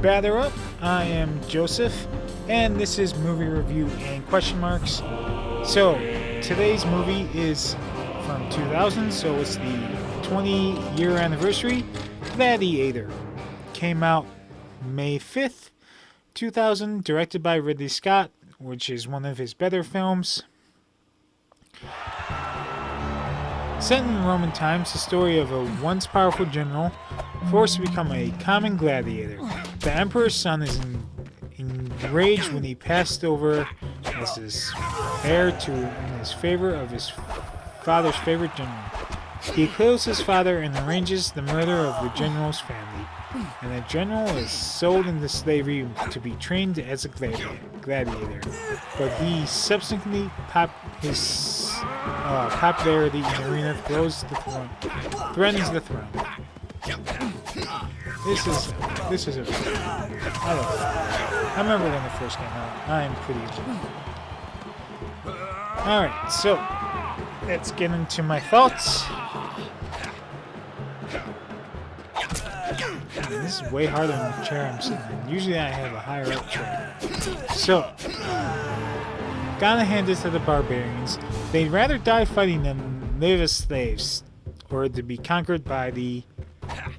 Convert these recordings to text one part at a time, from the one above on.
Batter up. I am Joseph, and this is movie review and question marks. So, today's movie is from 2000, so it's the 20-year anniversary. Gladiator came out May 5th, 2000, directed by Ridley Scott, which is one of his better films. Set in Roman times, the story of a once powerful general forced to become a common gladiator. The emperor's son is enraged when he passed over as his heir in his favor of his father's favorite general. He kills his father and arranges the murder of the general's family, and the general is sold into slavery to be trained as a gladiator. But he subsequently his popularity in the arena threatens the throne. This is a I love it. I remember when it first came out. I am pretty good. Alright, so let's get into my thoughts. This is way harder than the chair I'm sitting in. Usually I have a higher up chair. So, gotta hand it to the barbarians. They'd rather die fighting than live as slaves, or to be conquered by the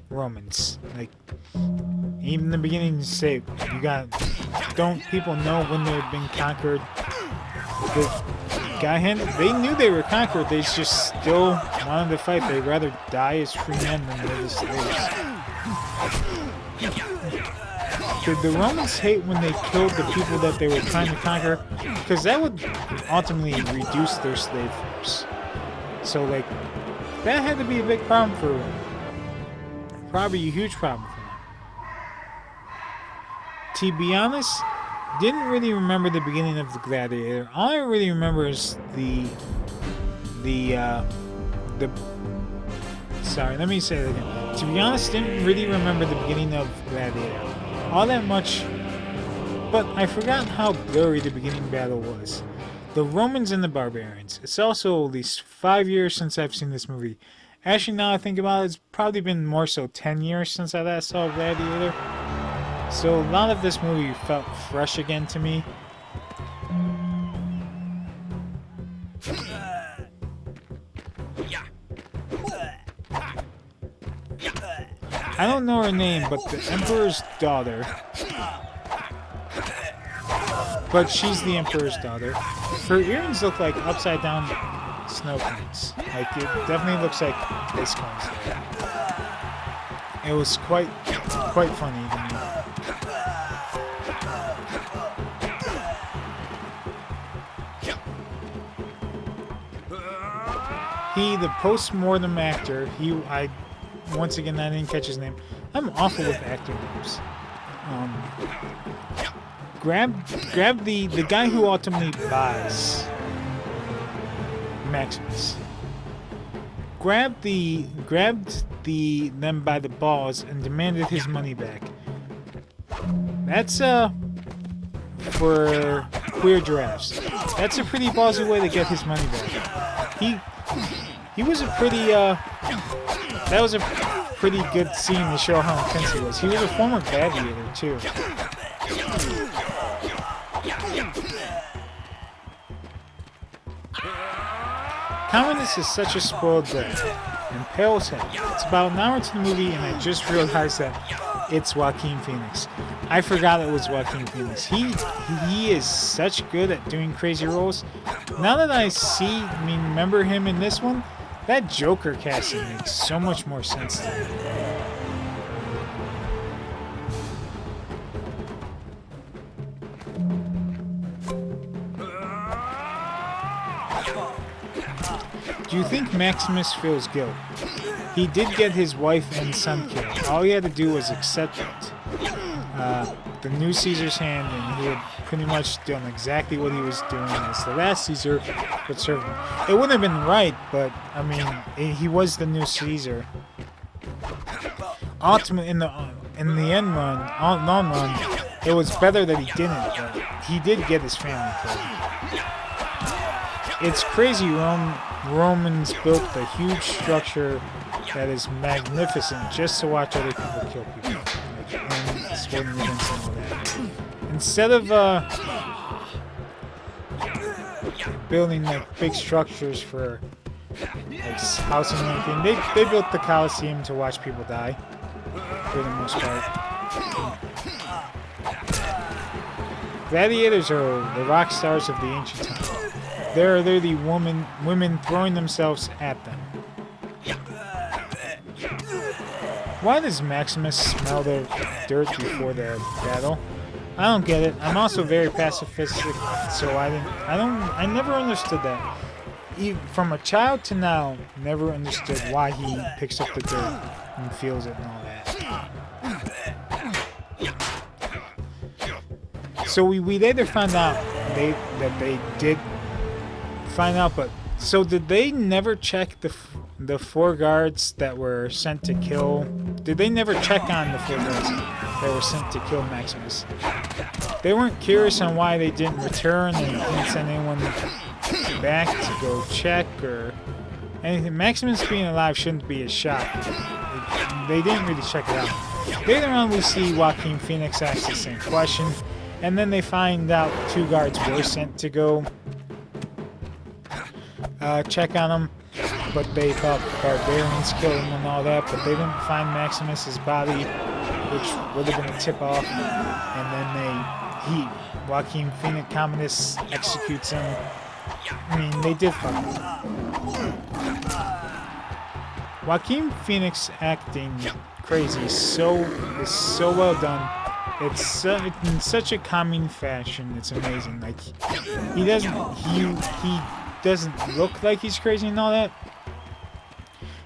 Romans. Like, even in the beginning, say, don't people know when they've been conquered? They knew they were conquered, they just still wanted to fight. They'd rather die as free men than live as slaves. Did the Romans hate when they killed the people that they were trying to conquer? Because that would ultimately reduce their slave force. So, like, that had to be a big problem for them. Probably a huge problem for them. To be honest, didn't really remember the beginning of the Gladiator. All I really remember is sorry, let me say that again. To be honest, didn't really remember the beginning of Gladiator all that much, but I forgot how blurry the beginning battle was. The Romans and the barbarians. It's also at least 5 years since I've seen this movie. Actually, now I think about it, it's probably been more so 10 years since I last saw Gladiator. So a lot of this movie felt fresh again to me. I don't know her name, but the Emperor's daughter. But she's the Emperor's daughter. Her earrings look like upside down snow cones. Like, it definitely looks like ice cones there. It was quite funny to me. The post-mortem actor, once again, I didn't catch his name. I'm awful with actor names. Grab the guy who ultimately buys Maximus. Grabbed them by the balls and demanded his money back. That's for queer giraffes. That's a pretty ballsy way to get his money back. He was a pretty that was a pretty good scene to show how intense he was. He was a former gladiator too. Commodus is such a spoiled brat and pale as heck. It's about an hour into the movie and I just realized that it's Joaquin Phoenix. I forgot it was Joaquin Phoenix. He is such good at doing crazy roles. Now that I remember him in this one, that Joker casting makes so much more sense to me. Do you think Maximus feels guilt? He did get his wife and son killed. All he had to do was accept it. The new Caesar's hand, and he had pretty much done exactly what he was doing as the last Caesar would serve him. It wouldn't have been right, but I mean, he was the new Caesar. Ultimately, in the long run, it was better that he didn't, but he did get his family killed. It's crazy. Romans built a huge structure that is magnificent just to watch other people kill people. Like, and sporting events and all that. Instead of building like big structures for like housing and anything, they built the Coliseum to watch people die for the most part. Gladiators are the rock stars of the ancient times. They're the women throwing themselves at them. Why does Maximus smell the dirt before the battle? I don't get it. I'm also very pacifistic, so I never understood that. From a child to now, never understood why he picks up the dirt and feels it and all that. So we later found out that they did find out, but so did they never check the 4 guards that were sent to kill? Did they never check on the 4 guards that were sent to kill Maximus? They weren't curious on why they didn't return and didn't send anyone back to go check or anything. Maximus being alive shouldn't be a shock. They didn't really check it out. Later on, we see Joaquin Phoenix ask the same question, and then they find out 2 guards were sent to go check on him, but they thought the barbarians killed him and all that, but they didn't find Maximus's body, which would have been a tip-off, and then Joaquin Phoenix Commodus executes him. I mean, they did fuck him. Joaquin Phoenix acting crazy is so well done. It's in such a calming fashion. It's amazing. Like he doesn't look like he's crazy and all that.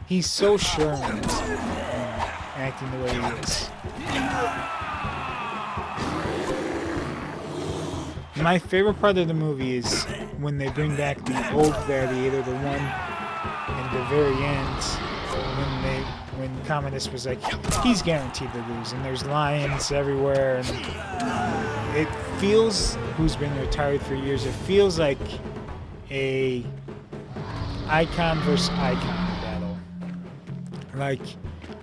He's so sure of himself, acting the way he is. My favorite part of the movie is when they bring back the old Gladiator, the one in the very end, when Commodus was like, he's guaranteed to lose, and there's lions everywhere, and it feels, who's been retired for years, it feels like a icon versus icon battle. Like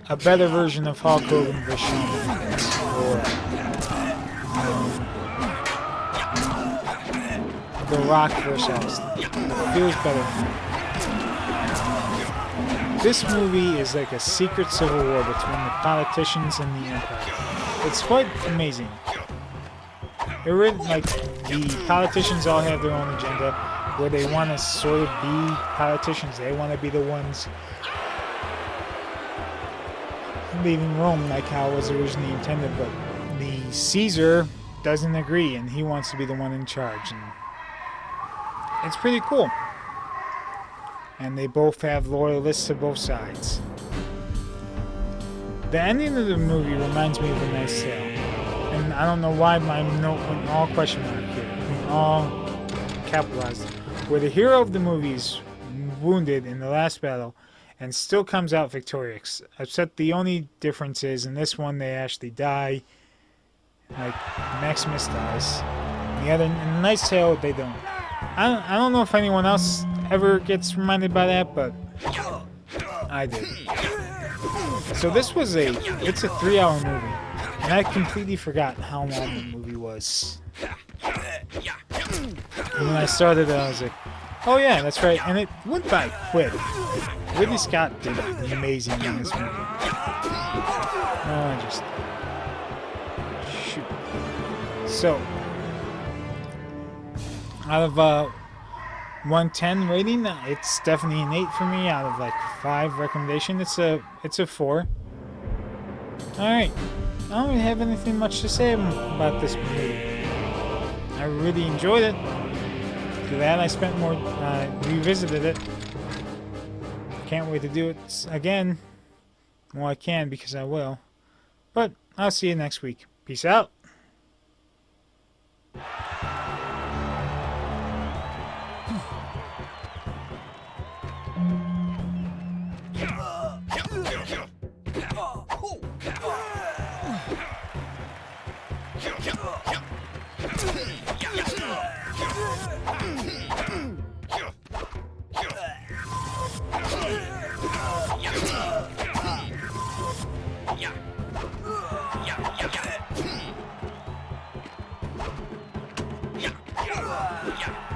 a better version of Hulk Hogan versus Shawn Michaels, or The Rock versus Austin. It feels better. This movie is like a secret civil war between the politicians and the Empire. It's quite amazing. Like the politicians all have their own agenda, where they want to sort of be politicians. They want to be the ones leaving Rome, like how it was originally intended. But the Caesar doesn't agree, and he wants to be the one in charge. And it's pretty cool. And they both have loyalists to both sides. The ending of the movie reminds me of A Knight's Tale. And I don't know why my note went all question mark here. All capitalized. Where the hero of the movie is wounded in the last battle and still comes out victorious. Except the only difference is in this one they actually die. Like Maximus dies. In the Knight's Tale they don't. I don't know if anyone else ever gets reminded by that, but I did. So this was it's a 3-hour movie, and I completely forgot how long the movie was. And when I started it, I was like, oh yeah, that's right, and it went by quick. Ridley Scott did amazing in this movie. Shoot. So, out of 110 rating, it's definitely an 8 for me. Out of like 5 recommendation, it's a 4. All right, I don't really have anything much to say about this movie. I really enjoyed it. Glad I spent more, revisited it. Can't wait to do it again. Well, I can because I will. But I'll see you next week. Peace out. Yeah. Yeah.